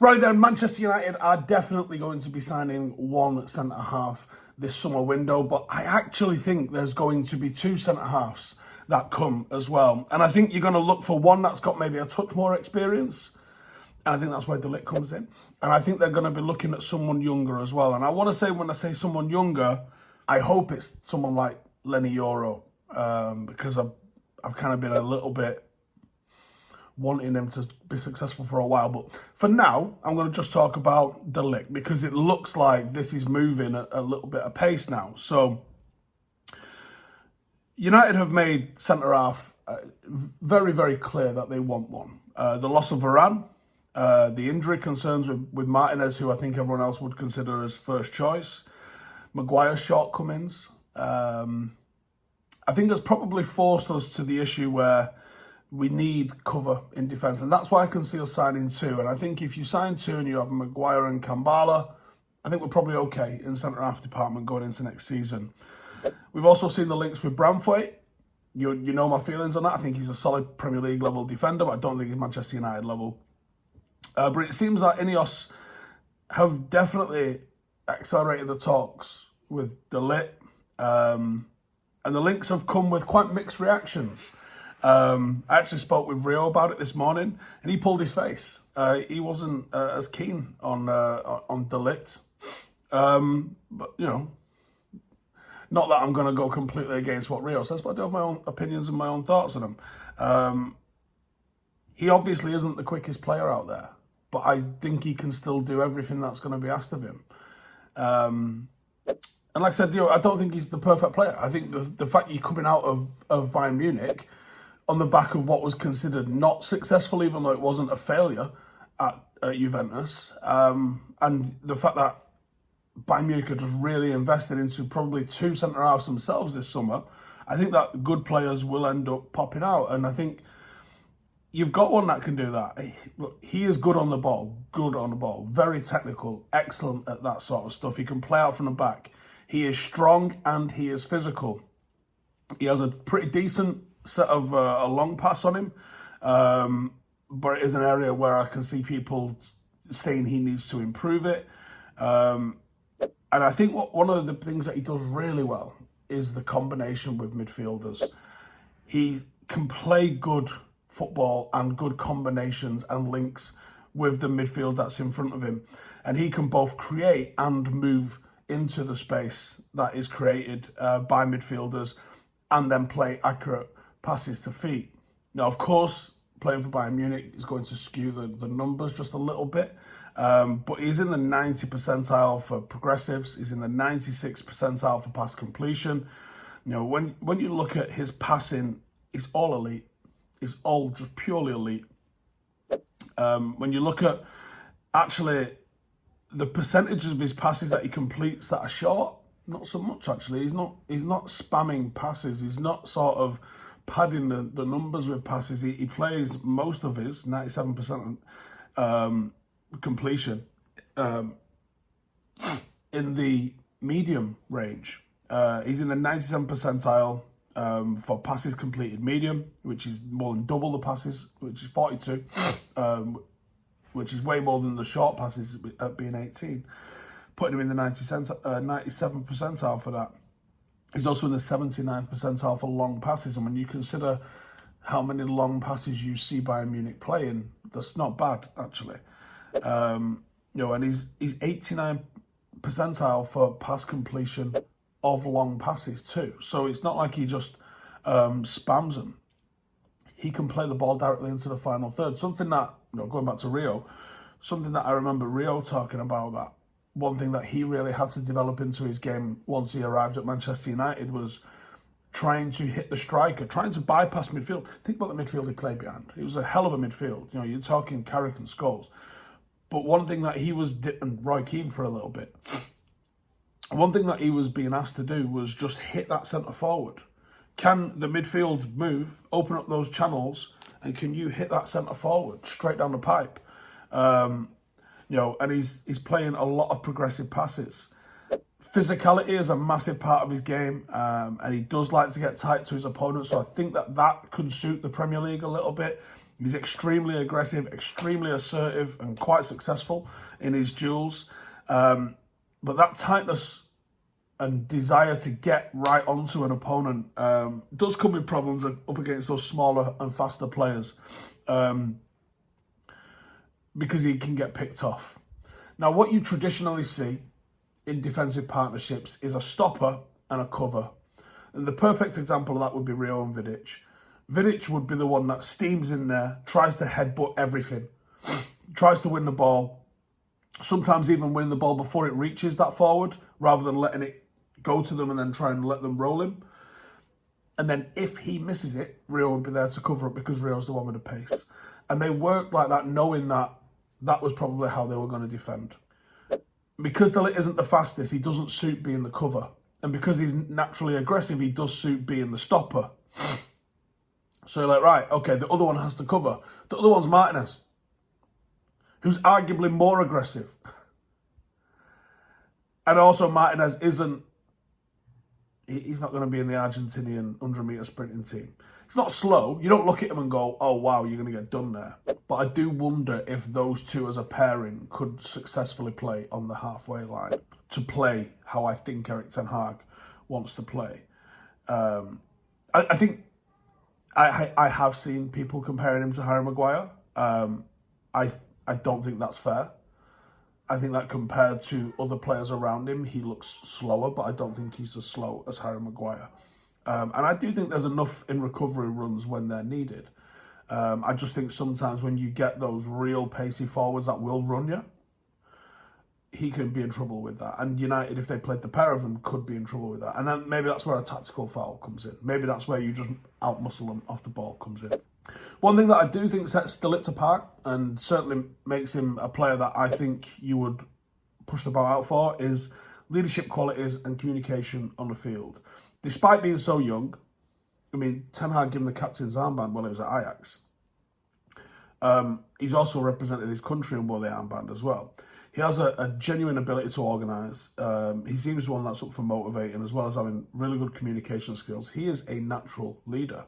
Right then, Manchester United are definitely going to be signing one centre-half this summer window, but I actually think there's going to be two centre-halves that come as well. And I think you're going to look for one that's got maybe a touch more experience, and I think that's where De Ligt comes in. And I think they're going to be looking at someone younger as well. And I want to say, when I say someone younger, I hope it's someone like Yoro, because I've kind of been a little bit wanting him to be successful for a while. But for now, I'm going to just talk about De Ligt, because it looks like this is moving at a little bit of pace now. So United have made centre-half very, very clear that they want one. The loss of Varane, the injury concerns with Martinez, who I think everyone else would consider as first choice, Maguire's shortcomings. I think that's probably forced us to the issue where we need cover in defence, and that's why I can see us signing two. And I think if you sign two and you have Maguire and Kambala, I think we're probably okay in centre-half department going into next season. We've also seen the links with Branthwaite. You know my feelings on that. I think he's a solid Premier League level defender, but I don't think he's Manchester United level. But it seems like INEOS have definitely accelerated the talks with De Ligt, and the links have come with quite mixed reactions. I actually spoke with Rio about it this morning, and he pulled his face. He wasn't as keen on De Ligt, but you know, not that I'm going to go completely against what Rio says, but I do have my own opinions and my own thoughts on him. He obviously isn't the quickest player out there, but I think he can still do everything that's going to be asked of him. And like I said, I don't think he's the perfect player. I think the fact you're coming out of Bayern Munich on the back of what was considered not successful, even though it wasn't a failure at Juventus, and the fact that Bayern Munich are just really invested into probably two centre-halves themselves this summer, I think that good players will end up popping out. And I think you've got one that can do that. Look, he is good on the ball, very technical, excellent at that sort of stuff. He can play out from the back. He is strong and he is physical. He has a pretty decent set of a long pass on him, but it is an area where I can see people saying he needs to improve it. And I think one of the things that he does really well is the combination with midfielders. He can play good football and good combinations and links with the midfield that's in front of him. And he can both create and move into the space that is created by midfielders, and then play accurate passes to feet. Now, of course, playing for Bayern Munich is going to skew the numbers just a little bit, but he's in the 90 percentile for progressives. He's in the 96 percentile for pass completion. When you look at his passing, it's all elite. It's all just purely elite. When you look at actually the percentage of his passes that he completes that are short, not so much actually. He's not spamming passes. He's not sort of padding the numbers with passes. He plays most of his 97% completion in the medium range. He's in the 97 percentile for passes completed medium, which is more than double the passes, which is 42, which is way more than the short passes at being 18, putting him in the 97 percentile for that. He's also in the 79th percentile for long passes, and when you consider how many long passes you see Bayern Munich playing, that's not bad actually. And he's 89 percentile for pass completion of long passes too. So it's not like he just spams them. He can play the ball directly into the final third. Something that, going back to Rio, something that I remember Rio talking about, that one thing that he really had to develop into his game once he arrived at Manchester United was trying to hit the striker, trying to bypass midfield. Think about the midfield he played behind. It was a hell of a midfield. You're talking Carrick and Scholes. But one thing that he was, and Roy Keane for a little bit, one thing that he was being asked to do was just hit that centre forward. Can the midfield move, open up those channels, and can you hit that centre forward straight down the pipe? And he's playing a lot of progressive passes. Physicality is a massive part of his game, and he does like to get tight to his opponents. So I think that could suit the Premier League a little bit. He's extremely aggressive, extremely assertive, and quite successful in his duels. But that tightness and desire to get right onto an opponent does come with problems up against those smaller and faster players, because he can get picked off. Now, what you traditionally see in defensive partnerships is a stopper and a cover. And the perfect example of that would be Rio and Vidic. Vidic would be the one that steams in there, tries to headbutt everything, tries to win the ball, sometimes even winning the ball before it reaches that forward, rather than letting it go to them and then try and let them roll him. And then if he misses it, Rio would be there to cover up because Rio's the one with the pace. And they worked like that, knowing that that was probably how they were going to defend. Because De Ligt isn't the fastest, he doesn't suit being the cover. And because he's naturally aggressive, he does suit being the stopper. So you're like, right, okay, the other one has to cover. The other one's Martinez, who's arguably more aggressive. And also Martinez isn't, he's not going to be in the Argentinian 100-metre sprinting team. He's not slow. You don't look at him and go, oh, wow, you're going to get done there. But I do wonder if those two as a pairing could successfully play on the halfway line, to play how I think Erik ten Hag wants to play. I think I have seen people comparing him to Harry Maguire. I don't think that's fair. I think that compared to other players around him, he looks slower, but I don't think he's as slow as Harry Maguire. And I do think there's enough in recovery runs when they're needed. I just think sometimes when you get those real pacey forwards that will run you, he can be in trouble with that. And United, if they played the pair of them, could be in trouble with that. And then maybe that's where a tactical foul comes in. Maybe that's where you just out-muscle them off the ball comes in. One thing that I do think sets De Ligt apart, and certainly makes him a player that I think you would push the ball out for, is leadership qualities and communication on the field. Despite being so young, I mean, Ten Hag gave him the captain's armband while he was at Ajax. He's also represented his country and wore the armband as well. He has a genuine ability to organise. He seems one that's up for motivating, as well as having really good communication skills. He is a natural leader.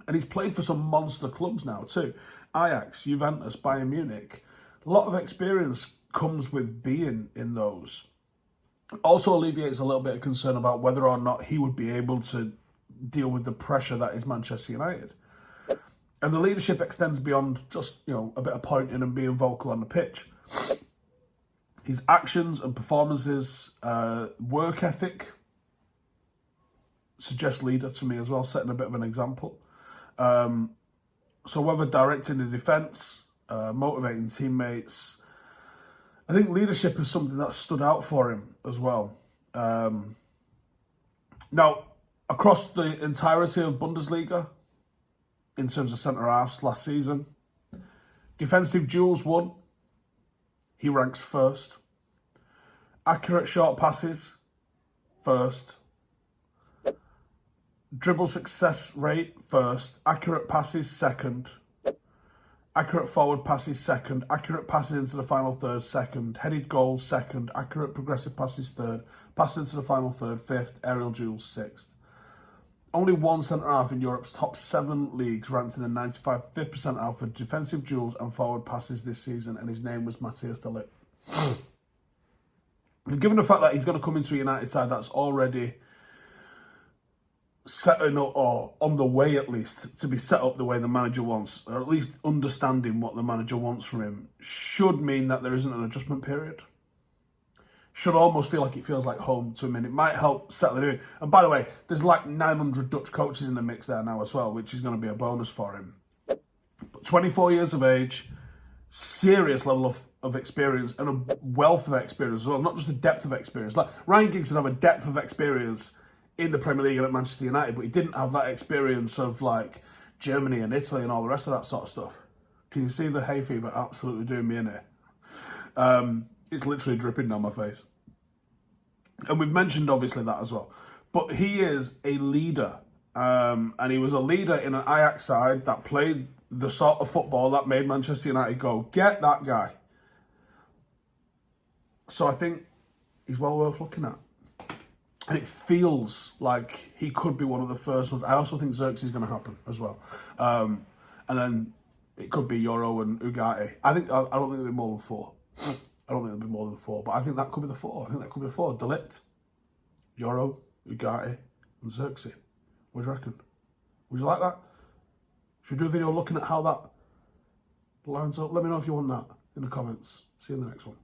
And he's played for some monster clubs now too. Ajax, Juventus, Bayern Munich. A lot of experience comes with being in those. Also alleviates a little bit of concern about whether or not he would be able to deal with the pressure that is Manchester United. And the leadership extends beyond just, a bit of pointing and being vocal on the pitch. His actions and performances, work ethic, suggest leader to me as well, setting a bit of an example. So whether directing the defence, motivating teammates, I think leadership is something that stood out for him as well. Now, across the entirety of Bundesliga, in terms of centre-halves last season, defensive duels won. He ranks first. Accurate short passes, first. Dribble success rate, first. Accurate passes, second. Accurate forward passes, second. Accurate passes into the final third, second. Headed goals, second. Accurate progressive passes, third. Passes into the final third, fifth. Aerial duels, sixth. Only one centre-half in Europe's top 7 leagues ranked in the 95th percentile for defensive duels and forward passes this season, and his name was Matthijs de Ligt. And given the fact that he's going to come into a United side that's already setting up, or on the way at least, to be set up the way the manager wants, or at least understanding what the manager wants from him, should mean that there isn't an adjustment period. Should almost feel like it feels like home to him, and it might help settle it in. And by the way, there's like 900 Dutch coaches in the mix there now as well, which is going to be a bonus for him. But 24 years of age, serious level of experience, and a wealth of experience as well, not just a depth of experience. Like Ryan Giggs would have a depth of experience in the Premier League and at Manchester United, but he didn't have that experience of like Germany and Italy and all the rest of that sort of stuff. Can you see the hay fever absolutely doing me in here? It's literally dripping down my face. And we've mentioned obviously that as well. But he is a leader. And he was a leader in an Ajax side that played the sort of football that made Manchester United go, get that guy. So I think he's well worth looking at. And it feels like he could be one of the first ones. I also think Xerxes is going to happen as well. And then It could be Yoro and Ugarte. I don't think there'll be more than 4. I don't think there'll be more than 4, but I think that could be the 4. I think that could be the 4. De Ligt, Yoro, Ugarte, and Xerxes. What do you reckon? Would you like that? Should we do a video looking at how that lines up? Let me know if you want that in the comments. See you in the next one.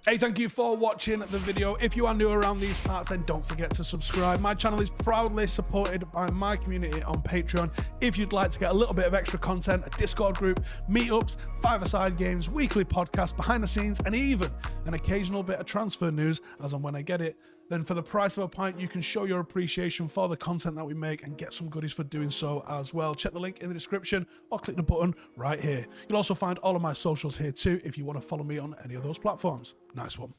Hey, thank you for watching the video. If you are new around these parts, then don't forget to subscribe. My channel is proudly supported by my community on Patreon. If you'd like to get a little bit of extra content, a Discord group, meetups, 5-a-side games, weekly podcasts, behind the scenes, and even an occasional bit of transfer news as and when I get it, then for the price of a pint, you can show your appreciation for the content that we make and get some goodies for doing so as well. Check the link in the description or click the button right here. You'll also find all of my socials here too if you want to follow me on any of those platforms. Nice one.